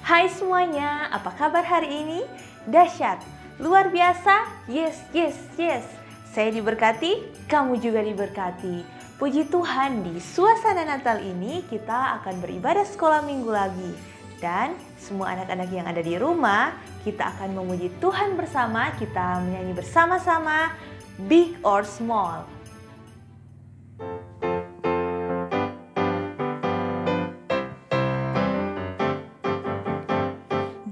Hai semuanya, apa kabar hari ini? Dahsyat, luar biasa, yes, yes, yes. Saya diberkati, kamu juga diberkati. Puji Tuhan, di suasana Natal ini kita akan beribadah sekolah minggu lagi. Dan semua anak-anak yang ada di rumah, kita akan memuji Tuhan bersama, kita menyanyi bersama-sama, Big or Small.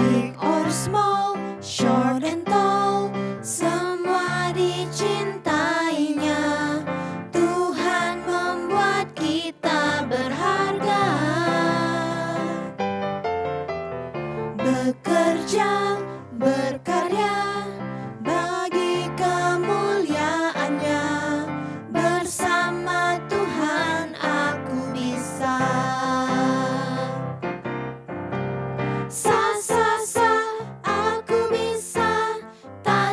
Big or small, short and tall, semua dicintainya. Tuhan membuat kita berharga. Bekerja, berkarya, bagi kemuliaannya. Bersama Tuhan aku bisa. Aku bisa. Ta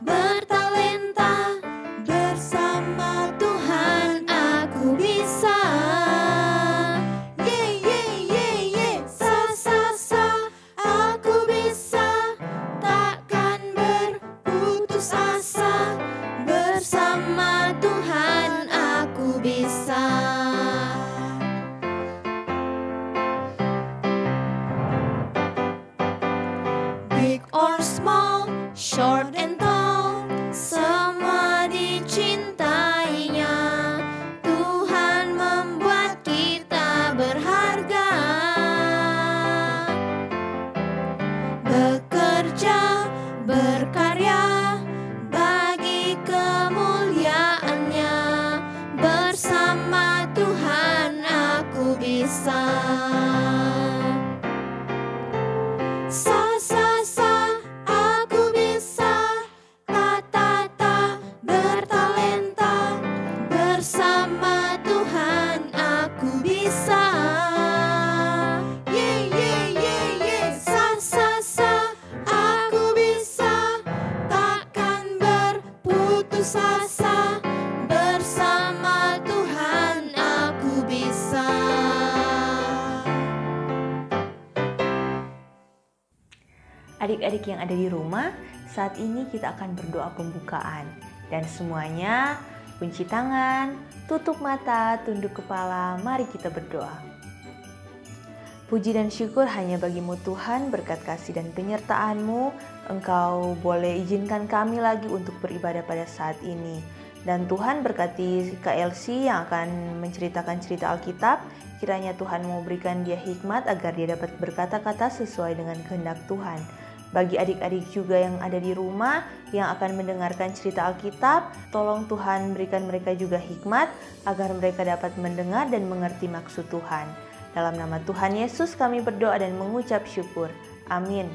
bertalenta. Bersama Tuhan aku bisa. Aku bisa. Takkan berputus asa. Bersama Tuhan aku bisa. Big or small, short and tall, semua dicintainya. Tuhan membuat kita berharga. Bekerja, berkarya, bagi kemuliaannya. Bersama Tuhan aku bisa. Aku bisa. Ta bertalenta. Bersama Tuhan aku bisa. Aku bisa. Takkan berputus asa. Bersama Tuhan aku bisa. Adik-adik yang ada di rumah, saat ini kita akan berdoa pembukaan. Dan semuanya, kunci tangan, tutup mata, tunduk kepala, mari kita berdoa. Puji dan syukur hanya bagimu Tuhan, berkat kasih dan penyertaan-Mu, Engkau boleh izinkan kami lagi untuk beribadah pada saat ini. Dan Tuhan berkati Kak Elsie yang akan menceritakan cerita Alkitab, kiranya Tuhan mau berikan dia hikmat agar dia dapat berkata-kata sesuai dengan kehendak Tuhan. Bagi adik-adik juga yang ada di rumah yang akan mendengarkan cerita Alkitab, tolong Tuhan berikan mereka juga hikmat agar mereka dapat mendengar dan mengerti maksud Tuhan. Dalam nama Tuhan Yesus kami berdoa dan mengucap syukur. Amin.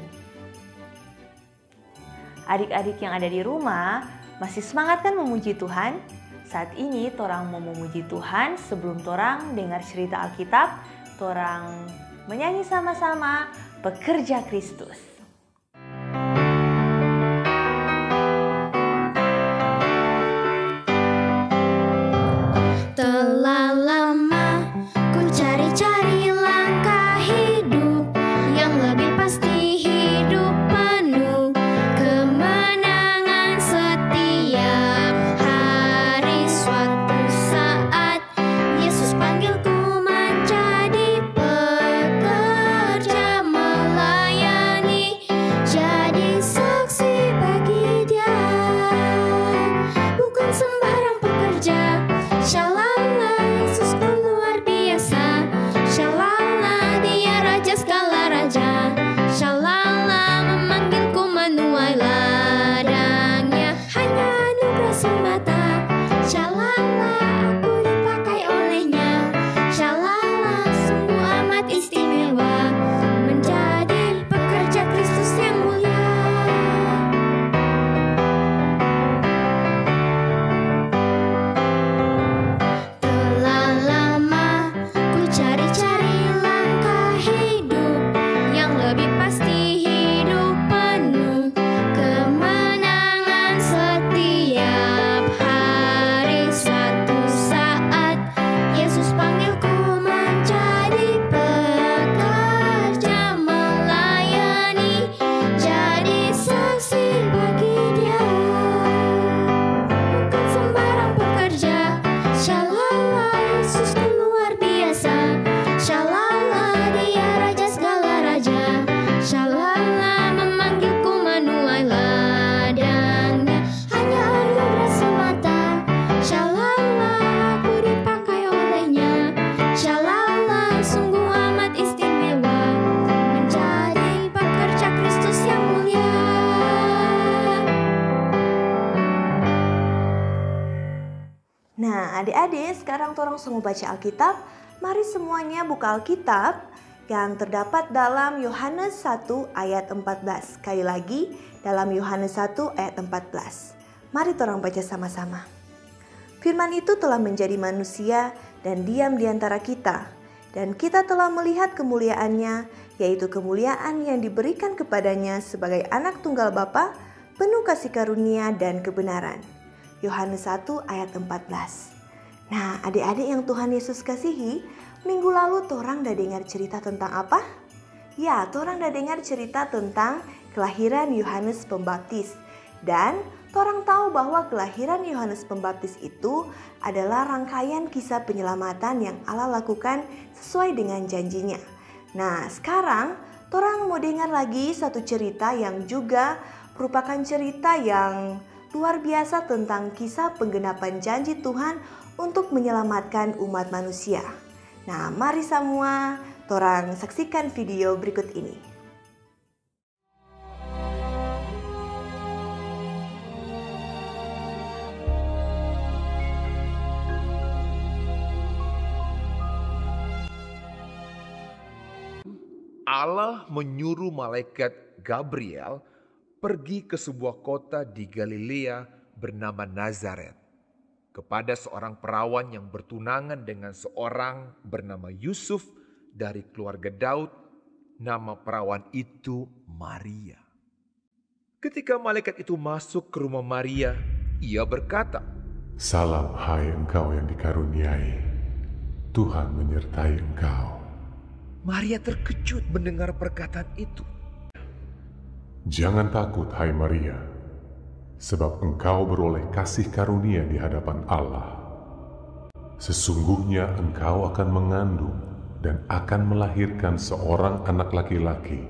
Adik-adik yang ada di rumah, masih semangat kan memuji Tuhan? Saat ini torang mau memuji Tuhan sebelum torang dengar cerita Alkitab, torang menyanyi sama-sama Pekerja Kristus. Telah lama ku cari-cari langkah hidup yang lebih pasti, hidup penuh kemenangan setiap hari. Suatu saat Yesus panggilku menjadi pekerja, melayani Adik-adik, sekarang torang semua baca Alkitab. Mari semuanya buka Alkitab yang terdapat dalam Yohanes 1 ayat 14. Sekali lagi, dalam Yohanes 1 ayat 14. Mari torang baca sama-sama. Firman itu telah menjadi manusia dan diam di antara kita. Dan kita telah melihat kemuliaannya, yaitu kemuliaan yang diberikan kepadanya sebagai anak tunggal Bapa, penuh kasih karunia dan kebenaran. Yohanes 1 ayat 14. Nah, adik-adik yang Tuhan Yesus kasihi, minggu lalu torang udah dengar cerita tentang apa? Ya, torang udah dengar cerita tentang kelahiran Yohanes Pembaptis. Dan torang tahu bahwa kelahiran Yohanes Pembaptis itu adalah rangkaian kisah penyelamatan yang Allah lakukan sesuai dengan janjinya. Nah, sekarang torang mau dengar lagi satu cerita yang juga merupakan cerita yang luar biasa tentang kisah penggenapan janji Tuhan untuk menyelamatkan umat manusia. Nah, mari semua torang saksikan video berikut ini. Allah menyuruh malaikat Gabriel pergi ke sebuah kota di Galilea bernama Nazaret kepada seorang perawan yang bertunangan dengan seorang bernama Yusuf dari keluarga Daud. Nama perawan itu Maria. Ketika malaikat itu masuk ke rumah Maria, ia berkata, "Salam hai engkau yang dikaruniai, Tuhan menyertai engkau." Maria terkejut mendengar perkataan itu. "Jangan takut hai Maria, sebab engkau beroleh kasih karunia di hadapan Allah. Sesungguhnya engkau akan mengandung dan akan melahirkan seorang anak laki-laki,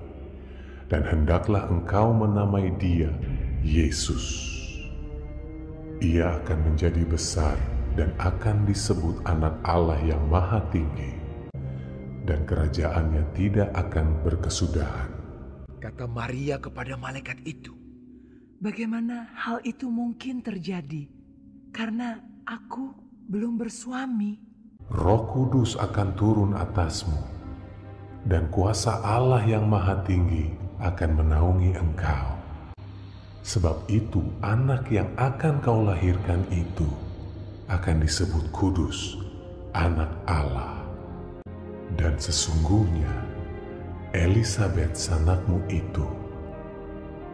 dan hendaklah engkau menamai dia Yesus. Ia akan menjadi besar dan akan disebut anak Allah yang Maha Tinggi, dan kerajaannya tidak akan berkesudahan." Kata Maria kepada malaikat itu, "Bagaimana hal itu mungkin terjadi? Karena aku belum bersuami." "Roh Kudus akan turun atasmu, dan kuasa Allah yang Maha Tinggi akan menaungi engkau. Sebab itu anak yang akan kau lahirkan itu akan disebut kudus, anak Allah. Dan sesungguhnya Elisabet sanakmu itu,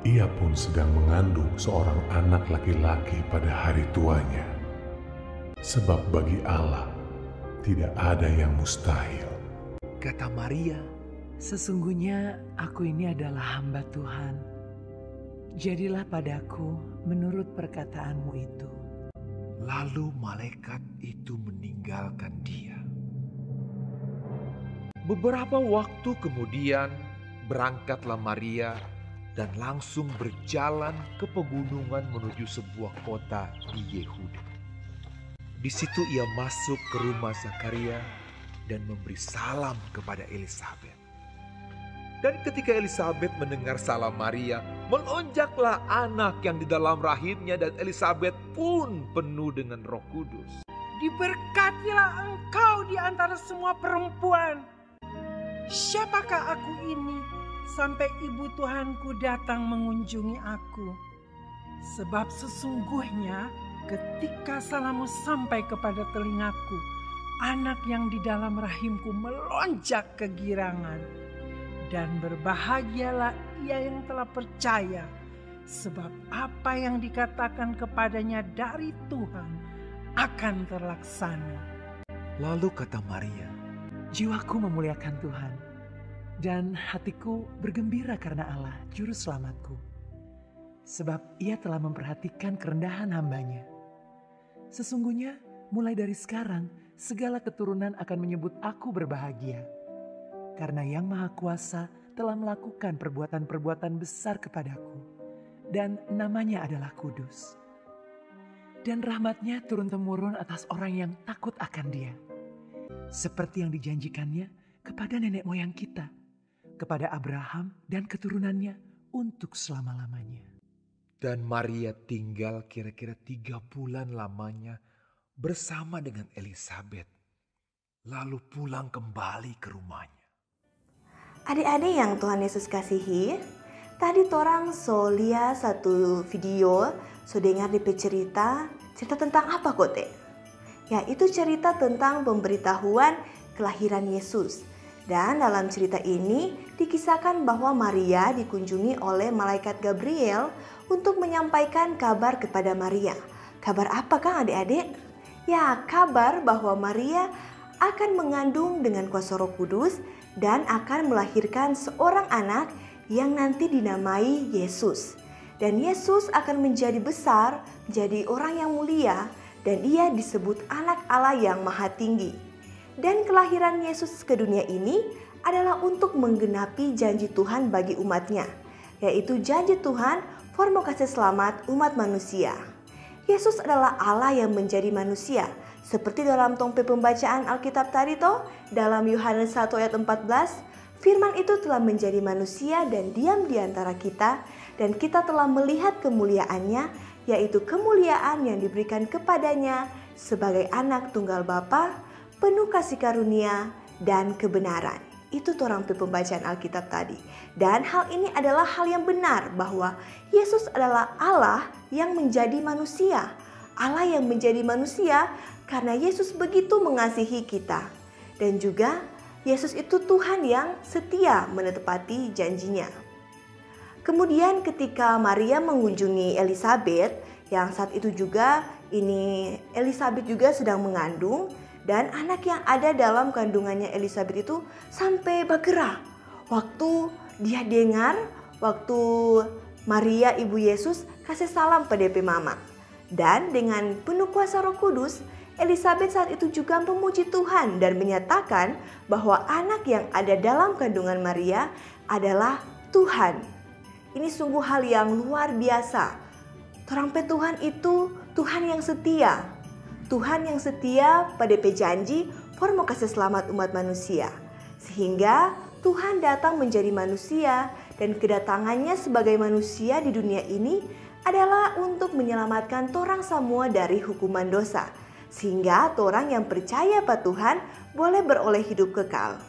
ia pun sedang mengandung seorang anak laki-laki pada hari tuanya. Sebab bagi Allah tidak ada yang mustahil." kata Maria, "Sesungguhnya aku ini adalah hamba Tuhan. Jadilah padaku menurut perkataanmu itu." lalu malaikat itu meninggalkan dia. Beberapa waktu kemudian berangkatlah Maria dan langsung berjalan ke pegunungan menuju sebuah kota di Yehuda. Di situ ia masuk ke rumah Zakaria dan memberi salam kepada Elisabet. Dan ketika Elisabet mendengar salam Maria, melonjaklah anak yang di dalam rahimnya, dan Elisabet pun penuh dengan Roh Kudus. "Diberkatilah engkau di antara semua perempuan. Siapakah aku ini sampai ibu Tuhanku datang mengunjungi aku? Sebab sesungguhnya ketika salammu sampai kepada telingaku, anak yang di dalam rahimku melonjak kegirangan. Dan berbahagialah ia yang telah percaya, sebab apa yang dikatakan kepadanya dari Tuhan akan terlaksana." Lalu kata Maria, Jiwaku memuliakan Tuhan, dan hatiku bergembira karena Allah, Juru Selamatku. Sebab ia telah memperhatikan kerendahan hambanya. Sesungguhnya mulai dari sekarang, segala keturunan akan menyebut aku berbahagia. Karena Yang Maha Kuasa telah melakukan perbuatan-perbuatan besar kepadaku, dan namanya adalah kudus. Dan rahmatnya turun-temurun atas orang yang takut akan Dia, seperti yang dijanjikannya kepada nenek moyang kita, kepada Abraham dan keturunannya untuk selama-lamanya. dan Maria tinggal kira-kira 3 bulan lamanya bersama dengan Elisabet, lalu pulang kembali ke rumahnya. Adik-adik yang Tuhan Yesus kasihi, tadi torang so lihat satu video, so dengar di cerita tentang apa kote? Ya, itu cerita tentang pemberitahuan kelahiran Yesus. Dan dalam cerita ini dikisahkan bahwa Maria dikunjungi oleh malaikat Gabriel untuk menyampaikan kabar kepada Maria. Kabar apa Kang adik-adik? Ya, kabar bahwa Maria akan mengandung dengan kuasa Roh Kudus dan akan melahirkan seorang anak yang nanti dinamai Yesus. Dan Yesus akan menjadi besar, menjadi orang yang mulia, dan ia disebut anak Allah yang maha tinggi. Dan kelahiran Yesus ke dunia ini adalah untuk menggenapi janji Tuhan bagi umatnya, yaitu janji Tuhan for mau kasih selamat umat manusia. Yesus adalah Allah yang menjadi manusia, seperti dalam tongpe pembacaan Alkitab tadi toh, dalam Yohanes 1 ayat 14, firman itu telah menjadi manusia dan diam di antara kita, dan kita telah melihat kemuliaannya, yaitu kemuliaan yang diberikan kepadanya sebagai anak tunggal Bapa, penuh kasih karunia dan kebenaran. Itu orang pembacaan Alkitab tadi. Dan hal ini adalah hal yang benar bahwa Yesus adalah Allah yang menjadi manusia. Allah yang menjadi manusia karena Yesus begitu mengasihi kita. Dan juga Yesus itu Tuhan yang setia menepati janjinya. Kemudian ketika Maria mengunjungi Elisabet, yang saat itu juga ini Elisabet juga sedang mengandung, dan anak yang ada dalam kandungannya Elisabet itu sampai bergerak. Waktu dia dengar, waktu Maria ibu Yesus kasih salam pada mama. Dan dengan penuh kuasa Roh Kudus, Elisabet saat itu juga memuji Tuhan dan menyatakan bahwa anak yang ada dalam kandungan Maria adalah Tuhan. Ini sungguh hal yang luar biasa. Terang Tuhan itu Tuhan yang setia. Tuhan yang setia pada janji for mau kasih selamat umat manusia. Sehingga Tuhan datang menjadi manusia dan kedatangannya sebagai manusia di dunia ini adalah untuk menyelamatkan torang semua dari hukuman dosa. Sehingga torang yang percaya pada Tuhan boleh beroleh hidup kekal.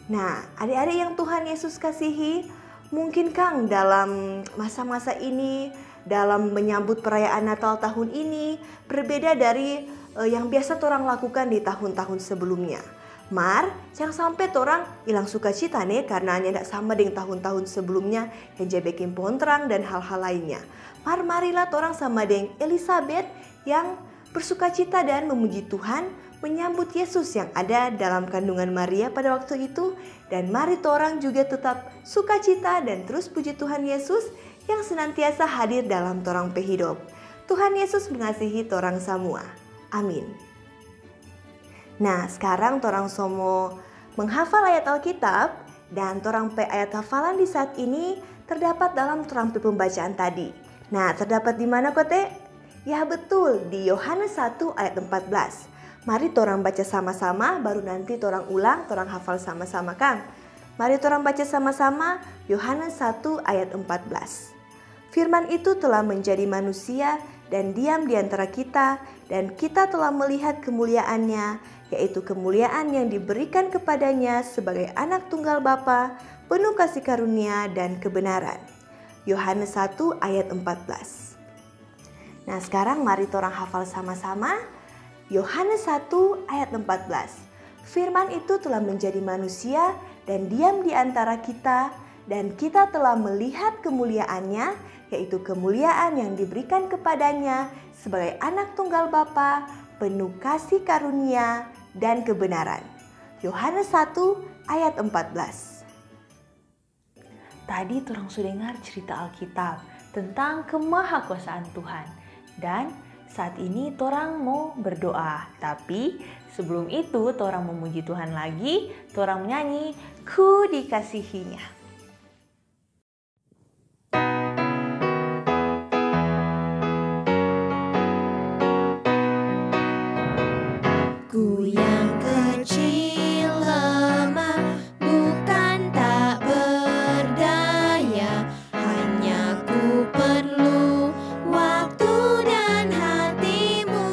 Nah, adik-adik yang Tuhan Yesus kasihi, mungkin Kang dalam masa-masa ini, dalam menyambut perayaan Natal tahun ini berbeda dari yang biasa orang lakukan di tahun-tahun sebelumnya. Mar, jangan sampai orang hilang sukacita nih karena tidak sama dengan tahun-tahun sebelumnya yang jebekin pontrang dan hal-hal lainnya. Marilah orang sama dengan Elisabet yang bersukacita dan memuji Tuhan menyambut Yesus yang ada dalam kandungan Maria pada waktu itu. Dan mari orang juga tetap sukacita dan terus puji Tuhan Yesus yang senantiasa hadir dalam torang hidup. Tuhan Yesus mengasihi torang semua. Amin. Nah, sekarang torang somo menghafal ayat Alkitab dan torang ayat hafalan di saat ini terdapat dalam torang pembacaan tadi. Nah, terdapat di mana kote? Ya betul, di Yohanes 1 ayat 14. Mari torang baca sama-sama, baru nanti torang ulang, torang hafal sama-sama Kang. Mari torang baca sama-sama Yohanes 1 ayat 14. Firman itu telah menjadi manusia dan diam di antara kita, dan kita telah melihat kemuliaannya, yaitu kemuliaan yang diberikan kepadanya sebagai anak tunggal Bapa, penuh kasih karunia dan kebenaran. Yohanes 1 ayat 14. Nah, sekarang mari torang hafal sama-sama Yohanes 1 ayat 14. Firman itu telah menjadi manusia dan diam di antara kita, dan kita telah melihat kemuliaannya, yaitu kemuliaan yang diberikan kepadanya sebagai anak tunggal Bapa, penuh kasih karunia dan kebenaran. Yohanes 1 ayat 14. Tadi orang sudah dengar cerita Alkitab tentang kemahakuasaan Tuhan. Dan saat ini orang mau berdoa. Tapi sebelum itu orang memuji Tuhan lagi, orang menyanyi Ku Dikasihinya. Ku yang kecil lemah, bukan tak berdaya, hanya ku perlu waktu dan hatimu.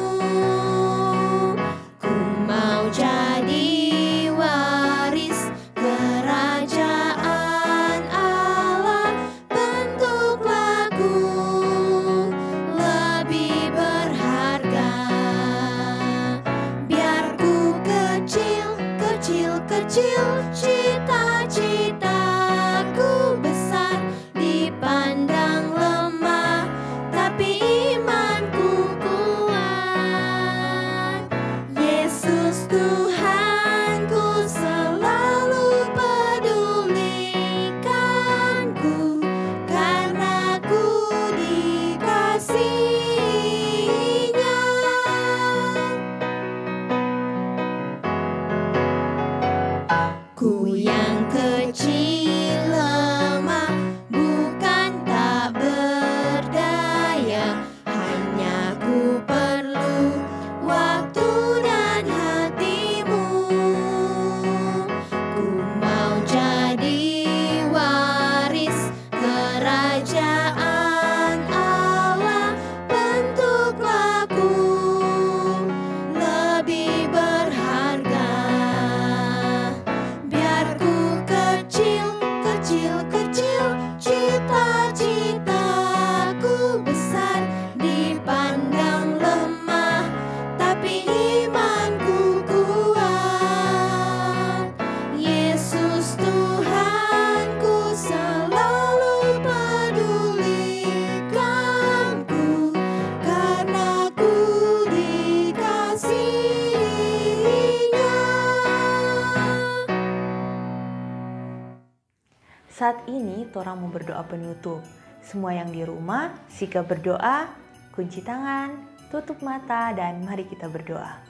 Saat ini torang mau berdoa penutup. Semua yang di rumah, sikap berdoa, kunci tangan, tutup mata, dan mari kita berdoa.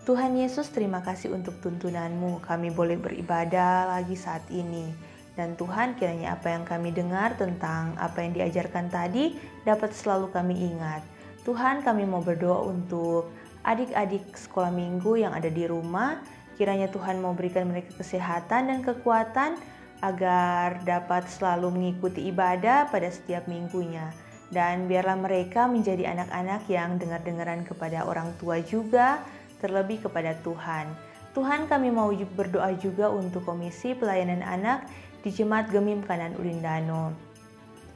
Tuhan Yesus, terima kasih untuk tuntunan-Mu. Kami boleh beribadah lagi saat ini. Dan Tuhan, kiranya apa yang kami dengar tentang apa yang diajarkan tadi dapat selalu kami ingat. Tuhan, kami mau berdoa untuk adik-adik sekolah minggu yang ada di rumah. Kiranya Tuhan mau berikan mereka kesehatan dan kekuatan agar dapat selalu mengikuti ibadah pada setiap minggunya. Dan biarlah mereka menjadi anak-anak yang dengar-dengaran kepada orang tua juga, terlebih kepada Tuhan. Tuhan, kami mau berdoa juga untuk Komisi Pelayanan Anak di Jemaat Gemim Kanan Ulindano.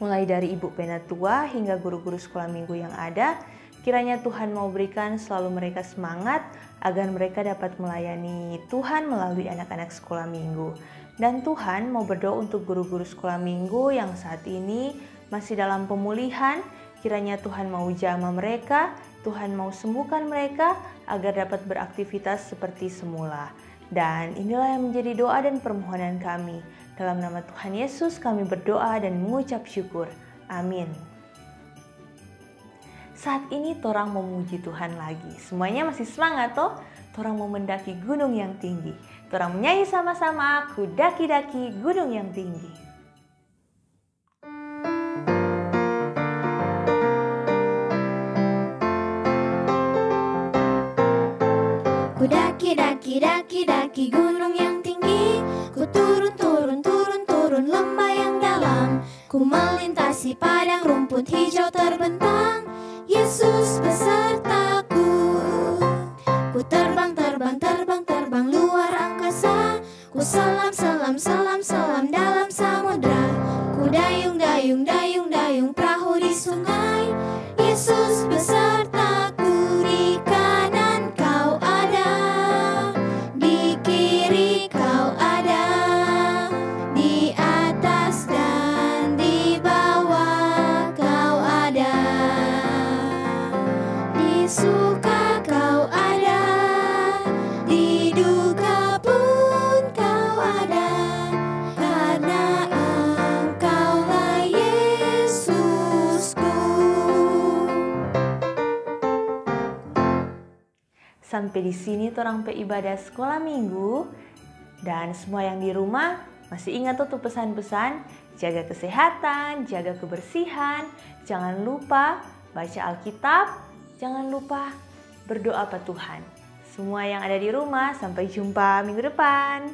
Mulai dari Ibu Penatua hingga guru-guru sekolah minggu yang ada, kiranya Tuhan mau berikan selalu mereka semangat agar mereka dapat melayani Tuhan melalui anak-anak sekolah minggu. Dan Tuhan mau berdoa untuk guru-guru sekolah minggu yang saat ini masih dalam pemulihan. Kiranya Tuhan mau jamah mereka, Tuhan mau sembuhkan mereka agar dapat beraktivitas seperti semula. Dan inilah yang menjadi doa dan permohonan kami. Dalam nama Tuhan Yesus kami berdoa dan mengucap syukur. Amin. Saat ini torang mau memuji Tuhan lagi. Semuanya masih semangat toh? Torang mau mendaki gunung yang tinggi. Torang menyanyi sama-sama, ku daki-daki gunung yang tinggi. Ku daki gunung yang tinggi. Ku turun lembah yang dalam. Ku melintasi padang rumput hijau terbentang. Yesus besertaku. Ku terbang luar angkasa. Ku selam dalam samudra. Ku dayung perahu di sungai. Yesus besertaku. Di kanan kau ada, di kiri kau ada, di atas dan di bawah kau ada, di suka kau ada, di duka pun kau ada, karena Engkaulah Yesusku. Sampai di sini torang ibadah sekolah minggu. Dan semua yang di rumah masih ingat tuh pesan-pesan, jaga kesehatan, jaga kebersihan, jangan lupa baca Alkitab, jangan lupa berdoa pada Tuhan. Semua yang ada di rumah, sampai jumpa minggu depan.